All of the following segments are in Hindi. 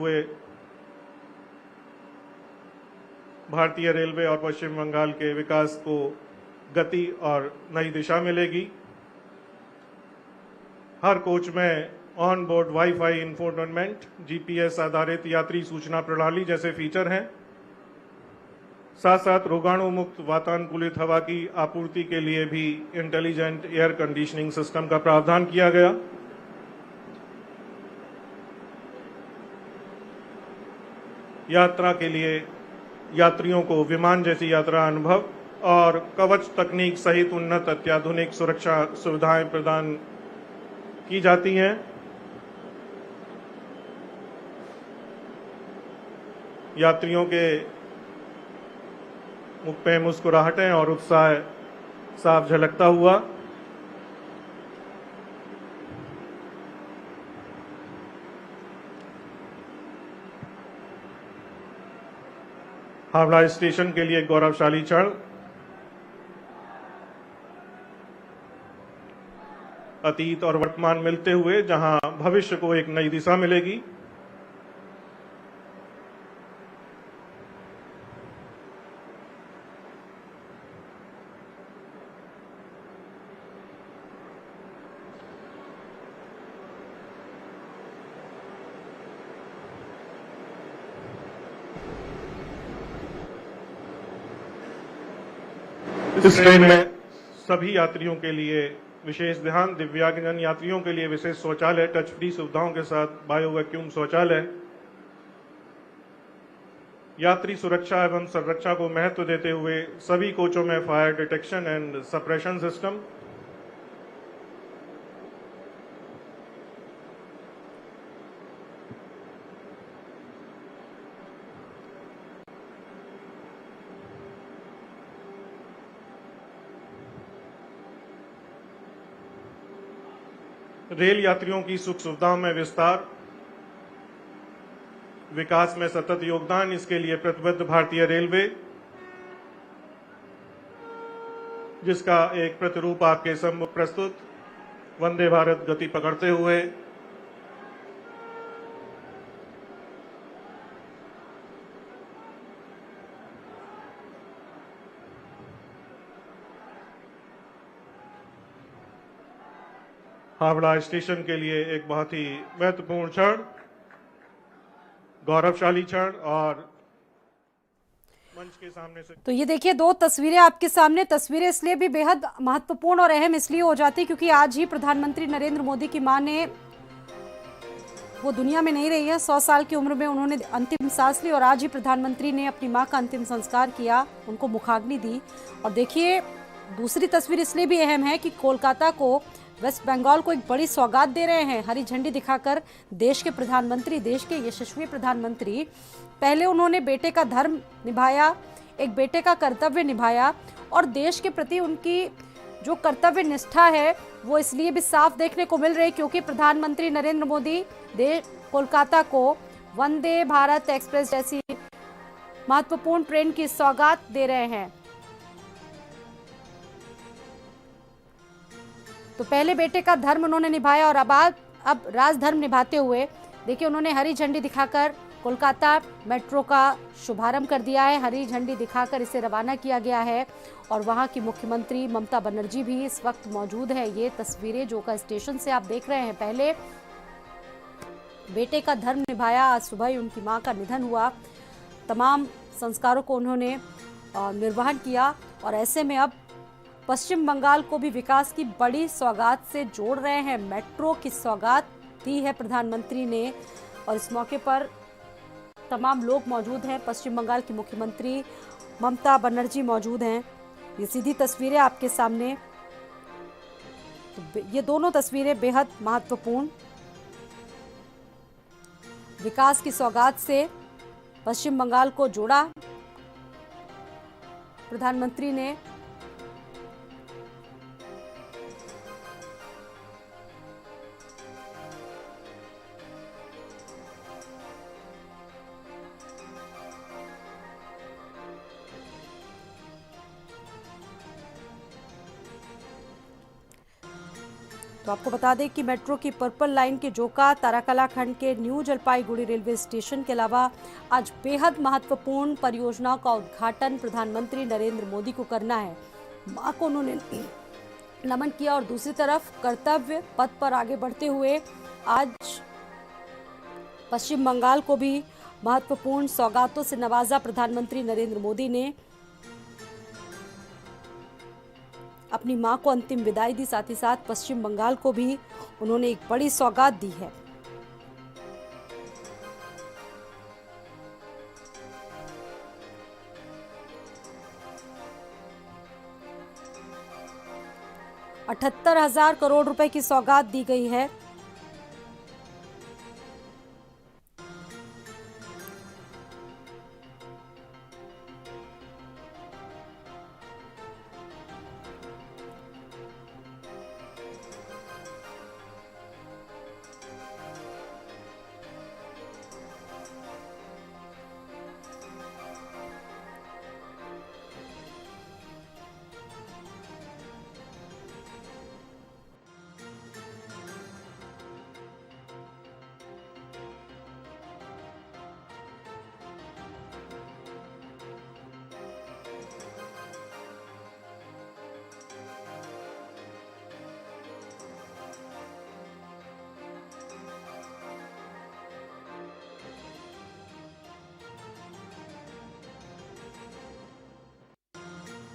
हुए भारतीय रेलवे और पश्चिम बंगाल के विकास को गति और नई दिशा मिलेगी। हर कोच में on board wifi infotainment, GPS आधारित यात्री सूचना प्रणाली जैसे फीचर हैं। साथ साथ रोगाणु मुक्त वातानुकूलित हवा की आपूर्ति के लिए भी इंटेलिजेंट एयर कंडीशनिंग सिस्टम का प्रावधान किया गया। यात्रा के लिए यात्रियों को विमान जैसी यात्रा अनुभव और कवच तकनीक सहित उन्नत अत्याधुनिक सुरक्षा सुविधाएं प्रदान की जाती हैं। यात्रियों के मुख पे मुस्कुराहटें और उत्साह साफ झलकता हुआ। हावड़ा स्टेशन के लिए एक गौरवशाली क्षण। अतीत और वर्तमान मिलते हुए जहां भविष्य को एक नई दिशा मिलेगी। इस ट्रेन में सभी यात्रियों के लिए विशेष ध्यान, दिव्यांगजन यात्रियों के लिए विशेष शौचालय, टच फ्री सुविधाओं के साथ बायो वैक्यूम शौचालय। यात्री सुरक्षा एवं संरक्षा को महत्व देते हुए सभी कोचों में fire detection and suppression system. Rail यात्रियों की सुख सुविधाओं में विस्तार, विकास में सतत योगदान, इसके लिए प्रतिबद्ध भारतीय रेलवे, जिसका एक प्रतिरूप आपके सम्मुख प्रस्तुत वंदे भारत गति पकड़ते हुए। हावड़ा स्टेशन के लिए एक बहुत ही महत्वपूर्ण क्षण, गौरवशाली क्षण। और मंच के सामने से तो ये देखिए दो तस्वीरें आपके सामने। तस्वीरें इसलिए भी बेहद महत्वपूर्ण और अहम इसलिए हो जाती क्योंकि आज ही प्रधानमंत्री नरेंद्र मोदी की मां ने, वो दुनिया में नहीं रही है, 100 साल की उम्र में उन्होंने अंतिम सांस ली और आज ही प्रधानमंत्री ने अपनी मां का अंतिम संस्कार किया, उनको मुखाग्नि दी। और देखिए दूसरी तस्वीर इसलिए भी अहम है कि कोलकाता को, वेस्ट बंगाल को एक बड़ी सौगात दे रहे हैं हरी झंडी दिखाकर देश के प्रधानमंत्री, देश के यशस्वी प्रधानमंत्री। पहले उन्होंने बेटे का धर्म निभाया, एक बेटे का कर्तव्य निभाया और देश के प्रति उनकी जो कर्तव्य निष्ठा है वो इसलिए भी साफ देखने को मिल रही क्योंकि प्रधानमंत्री नरेंद्र मोदी कोलकाता को वंदे भारत एक्सप्रेस जैसी महत्वपूर्ण ट्रेन की सौगात दे रहे हैं। तो पहले बेटे का धर्म उन्होंने निभाया और अब राजधर्म निभाते हुए देखिए उन्होंने हरी झंडी दिखाकर कोलकाता मेट्रो का शुभारंभ कर दिया है। हरी झंडी दिखाकर इसे रवाना किया गया है और वहां की मुख्यमंत्री ममता बनर्जी भी इस वक्त मौजूद है। ये तस्वीरें जो का स्टेशन से आप देख रहे हैं। पहले बेटे का धर्म निभाया, आज सुबह ही उनकी मां का निधन हुआ, तमाम संस्कारों को उन्होंने निर्वहन किया और ऐसे में अब पश्चिम बंगाल को भी विकास की बड़ी सौगात से जोड़ रहे हैं। मेट्रो की सौगात दी है प्रधानमंत्री ने और इस मौके पर तमाम लोग मौजूद हैं। पश्चिम बंगाल की मुख्यमंत्री ममता बनर्जी मौजूद हैं। ये सीधी तस्वीरें आपके सामने। तो ये दोनों तस्वीरें बेहद महत्वपूर्ण, विकास की सौगात से पश्चिम बंगाल को जोड़ा प्रधानमंत्री ने। तो तो आपको बता दें कि मेट्रो की पर्पल लाइन के जोका ताराकला खंड के न्यू जलपाईगुड़ी रेलवे स्टेशन के अलावा आज बेहद महत्वपूर्ण परियोजनाओं का उद्घाटन प्रधानमंत्री नरेंद्र मोदी को करना है। मां को उन्होंने नमन किया और दूसरी तरफ कर्तव्य पथ पर आगे बढ़ते हुए आज पश्चिम बंगाल को भी महत्वपूर्ण सौगातों से नवाजा। प्रधानमंत्री नरेंद्र मोदी ने अपनी मां को अंतिम विदाई दी, साथ ही साथ पश्चिम बंगाल को भी उन्होंने एक बड़ी सौगात दी है। $78,000 करोड़ रुपए की सौगात दी गई है।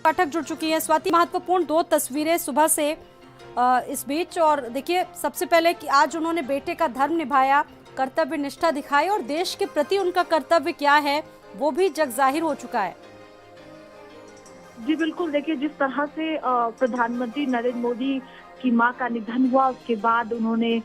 पाठक जुड़ चुकी है। स्वाति, महत्वपूर्ण 2 तस्वीरें सुबह से इस बीच, और देखिए सबसे पहले कि आज उन्होंने बेटे का धर्म निभाया, कर्तव्य निष्ठा दिखाई और देश के प्रति उनका कर्तव्य क्या है वो भी जग जाहिर हो चुका है। जी बिल्कुल, देखिए जिस तरह से प्रधानमंत्री नरेंद्र मोदी की मां का निधन हुआ, उसके बाद उन्होंने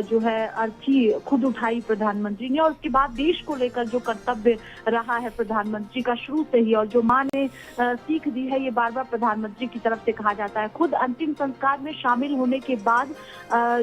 जो है अर्थी खुद उठाई प्रधानमंत्री ने, और उसके बाद देश को लेकर जो कर्तव्य रहा है प्रधानमंत्री का शुरू से ही, और जो मां ने सीख दी है, ये बार बार प्रधानमंत्री की तरफ से कहा जाता है। खुद अंतिम संस्कार में शामिल होने के बाद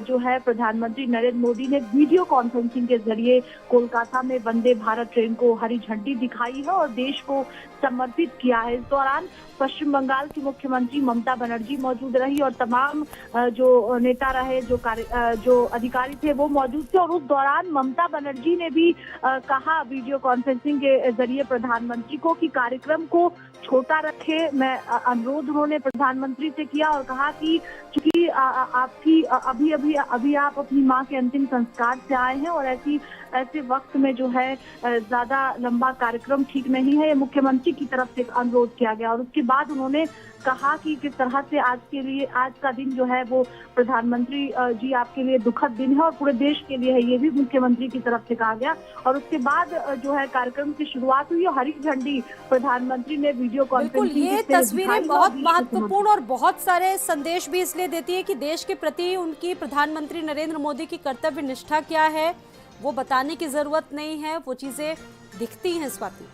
जो है प्रधानमंत्री नरेंद्र मोदी ने वीडियो कॉन्फ्रेंसिंग के जरिए कोलकाता में वंदे भारत ट्रेन को हरी झंडी दिखाई है और देश को समर्पित किया है। इस दौरान पश्चिम बंगाल की मुख्यमंत्री ममता बनर्जी मौजूद रही और तमाम जो नेता रहे, जो अधिकारी थे वो मौजूद थे, और उस दौरान ममता बनर्जी ने भी कहा वीडियो कॉन्फ्रेंसिंग के जरिए प्रधानमंत्री को कि कार्यक्रम को छोटा रखे। मैं अनुरोध उन्होंने प्रधानमंत्री से किया और कहा कि चूंकि आपकी अभी आप अपनी मां के अंतिम संस्कार से आए हैं और ऐसे वक्त में जो है ज्यादा लंबा कार्यक्रम ठीक नहीं है, ये मुख्यमंत्री की तरफ से अनुरोध किया गया। और उसके बाद उन्होंने कहा कि किस तरह से आज का दिन जो है वो प्रधानमंत्री जी आपके लिए दुखद दिन है और पूरे देश के लिए है, ये भी मुख्यमंत्री की तरफ से कहा गया। और उसके बाद जो है कार्यक्रम की शुरुआत हुई और हरी झंडी प्रधानमंत्री ने वीडियो कॉन्फ्रेंसिंग, ये तस्वीरें बहुत महत्वपूर्ण और बहुत सारे संदेश भी इसलिए देती है कि देश के प्रति उनकी प्रधानमंत्री नरेंद्र मोदी की कर्तव्य निष्ठा क्या है वो बताने की जरूरत नहीं है, वो चीजें दिखती हैं। स्वाति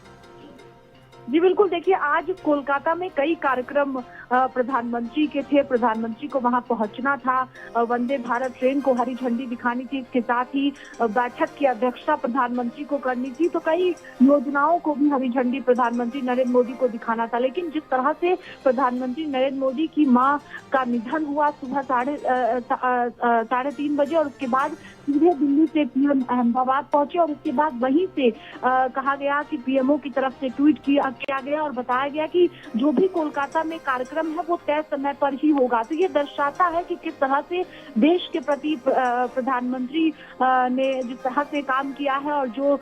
जी बिल्कुल, देखिए आज कोलकाता में कई कार्यक्रम प्रधानमंत्री के थे, प्रधानमंत्री को वहां पहुंचना था, वंदे भारत ट्रेन को हरी झंडी दिखानी थी, इसके साथ ही बैठक की अध्यक्षता प्रधानमंत्री को करनी थी, तो कई योजनाओं को भी हरी झंडी प्रधानमंत्री नरेंद्र मोदी को दिखाना था। लेकिन जिस तरह से प्रधानमंत्री नरेंद्र मोदी की मां का निधन हुआ सुबह 3:30 बजे और उसके बाद सीधे दिल्ली से पीएम अहमदाबाद पहुंचे और उसके बाद वहीं से कहा गया कि पीएमओ की तरफ से ट्वीट किया गया और बताया गया कि जो भी कोलकाता में कार्यक्रम है वो तय समय पर ही होगा। तो ये दर्शाता है कि किस तरह से देश के प्रति प्रधानमंत्री ने जिस तरह से काम किया है और जो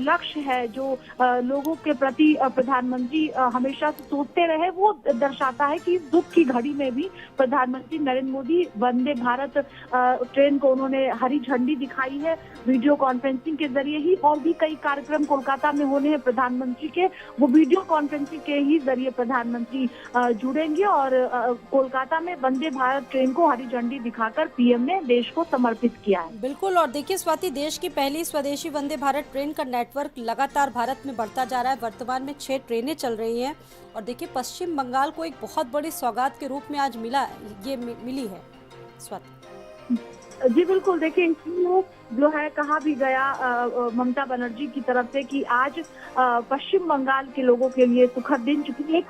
लक्ष्य है, जो लोगों के प्रति प्रधानमंत्री हमेशा से सोचते रहे, वो दर्शाता है कि इस दुख की घड़ी में भी प्रधानमंत्री नरेंद्र मोदी वंदे भारत ट्रेन को उन्होंने हरी झंडी दिखाई है वीडियो कॉन्फ्रेंसिंग के जरिए ही। और भी कई कार्यक्रम कोलकाता में होने हैं प्रधानमंत्री के, वो वीडियो कॉन्फ्रेंसिंग के ही जरिए प्रधानमंत्री जुड़ेंगे और कोलकाता में वंदे भारत ट्रेन को हरी झंडी दिखाकर पीएम ने देश को समर्पित किया है। बिल्कुल, और देखिए स्वाति, देश की पहली स्वदेशी वंदे भारत ट्रेन का नेटवर्क लगातार भारत में बढ़ता जा रहा है। वर्तमान में 6 ट्रेनें चल रही हैं और देखिए पश्चिम बंगाल को एक बहुत बड़ी सौगात के रूप में आज मिली है। स्वाति जी बिल्कुल, देखिए इसलिए जो है कहा भी गया ममता बनर्जी की तरफ से कि आज पश्चिम बंगाल के लोगों के लिए सुखद दिन, चूंकि एक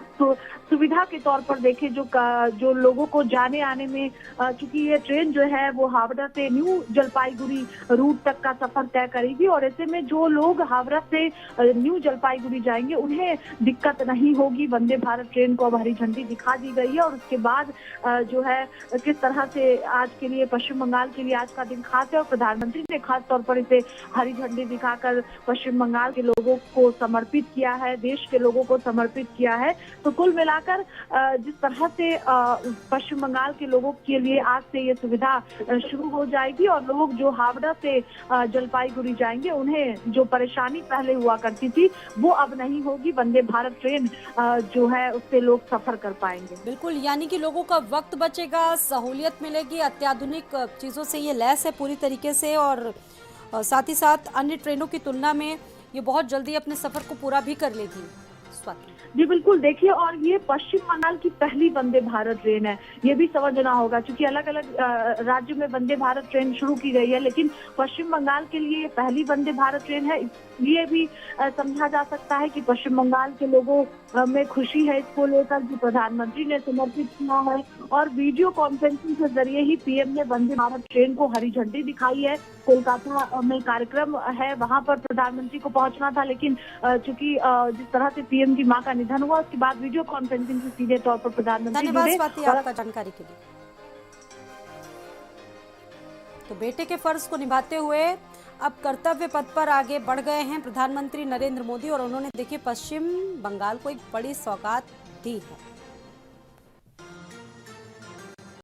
सुविधा के तौर पर देखे जो लोगों को जाने आने में, चूंकि ये ट्रेन जो है वो हावड़ा से न्यू जलपाईगुड़ी रूट तक का सफर तय करेगी और ऐसे में जो लोग हावड़ा से न्यू जलपाईगुड़ी जाएंगे उन्हें दिक्कत नहीं होगी। वंदे भारत ट्रेन को अब हरी झंडी दिखा दी गई है और उसके बाद जो है किस तरह से आज के लिए पश्चिम बंगाल के लिए आज का दिन खास है और प्रधानमंत्री ने खास तौर पर इसे हरी झंडी दिखाकर पश्चिम बंगाल के लोगों को समर्पित किया है, देश के लोगों को समर्पित किया है। तो कुल मिलाकर जिस तरह से पश्चिम बंगाल के लोगों के लिए आज से ये सुविधा शुरू हो जाएगी और लोग जो हावड़ा से जलपाईगुड़ी जाएंगे उन्हें जो परेशानी पहले हुआ करती थी वो अब नहीं होगी। वंदे भारत ट्रेन जो है उससे लोग सफर कर पाएंगे। बिल्कुल, यानी कि लोगों का वक्त बचेगा, सहूलियत मिलेगी, अत्याधुनिक चीज़ों से ये लैस है पूरी तरीके से और साथ ही साथ अन्य ट्रेनों की तुलना में ये बहुत जल्दी अपने सफर को पूरा भी कर लेगी। स्वाति जी बिल्कुल, देखिए और ये पश्चिम बंगाल की पहली वंदे भारत ट्रेन है, ये भी समझना होगा क्योंकि अलग अलग राज्य में वंदे भारत ट्रेन शुरू की गई है लेकिन पश्चिम बंगाल के लिए पहली वंदे भारत ट्रेन है। इसलिए भी समझा जा सकता है कि पश्चिम बंगाल के लोगों में खुशी है इसको लेकर कि प्रधानमंत्री ने समर्पित किया है और वीडियो कॉन्फ्रेंसिंग के जरिए ही पीएम ने वंदे भारत ट्रेन को हरी झंडी दिखाई है। कोलकाता में कार्यक्रम है, वहां पर प्रधानमंत्री को पहुंचना था लेकिन चूंकि जिस तरह से पीएम की मां का निधन हुआ उसके बाद वीडियो कॉन्फ्रेंसिंग से सीधे तौर पर प्रधानमंत्री धन्यवाद स्वाति आपका जानकारी के लिए। तो बेटे के फर्ज को निभाते हुए अब कर्तव्य पथ पर आगे बढ़ गए हैं प्रधानमंत्री नरेंद्र मोदी और उन्होंने देखिए पश्चिम बंगाल को एक बड़ी सौगात दी है।